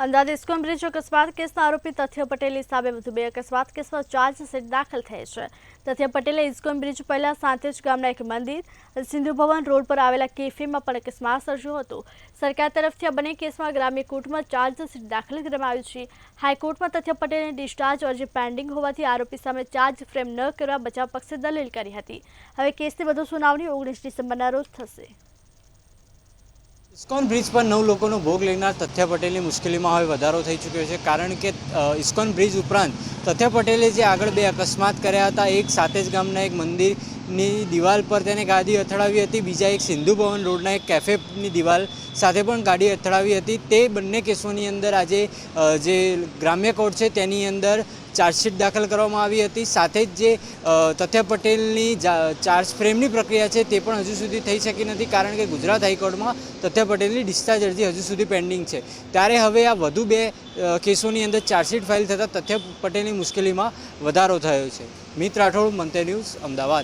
Ahmedabad ISKCON bridge અકસ્માત કેસના આરોપી તથ્ય પટેલની સામે વધુ 2 અકસ્માત કેસમાં ચાર્જશીટ દાખલ થઈ છે। તથ્ય પટેલે ઇસ્કોન બ્રિજ પહેલા સાંતેજ ગામના એક મંદિર સિંધુ ભવન રોડ પર આવેલા કેફેમાં પણ અકસ્માત સર્જ્યો હતો। સરકાર તરફથી આ બંને કેસમાં ગ્રામ્ય કોર્ટમાં ચાર્જશીટ દાખલ કરવામાં આવી છે। હાઈકોર્ટમાં તથ્ય પટેલની ડિસ્ચાર્જ અરજી પેન્ડિંગ હોવાથી આરોપી સામે ચાર્જ ફ્રેમ ન કરવા બચાવ પક્ષે દલીલ કરી હતી। હવે કેસની વધુ સુનાવણી 19 ડિસેમ્બરના રોજ થશે। ઇસ્કોન બ્રિજ પર 9 લોકોનો ભોગ લેનાર તથ્ય પટેલની મુશ્કેલીમાં હવે વધારો થઈ ચૂક્યો છે, કારણ કે ઇસ્કોન બ્રિજ ઉપરાંત તથ્ય પટેલે જે આગળ 2 અકસ્માત કર્યા હતા, એક સાતેજ ગામના એક મંદિરની દિવાલ પર તેને ગાડી અથડાવી હતી, બીજા એક સિંધુ ભવન રોડના એક કેફેની દિવાલ સાથે પણ ગાડી અથડાવી હતી। તે બંને કેસોની અંદર આજે જે ગ્રામ્ય કોર્ટ છે તેની અંદર ચાર્જશીટ દાખલ કરવામાં આવી હતી। સાથે જ જે તથ્ય પટેલની ચાર્જ ફ્રેમની પ્રક્રિયા છે તે પણ હજુ સુધી થઈ શકી નથી, કારણ કે ગુજરાત હાઈકોર્ટમાં તથ્ય પટેલની ડિસ્ચાર્જ અરજી હજુ સુધી પેન્ડિંગ છે। ત્યારે હવે આ વધુ 2 કેસોની અંદર ચાર્જશીટ ફાઇલ થતાં તથ્ય પટેલની મુશ્કેલીમાં વધારો થયો છે। મિત રાઠોડ, મંતવ્ય ન્યૂઝ, અમદાવાદ।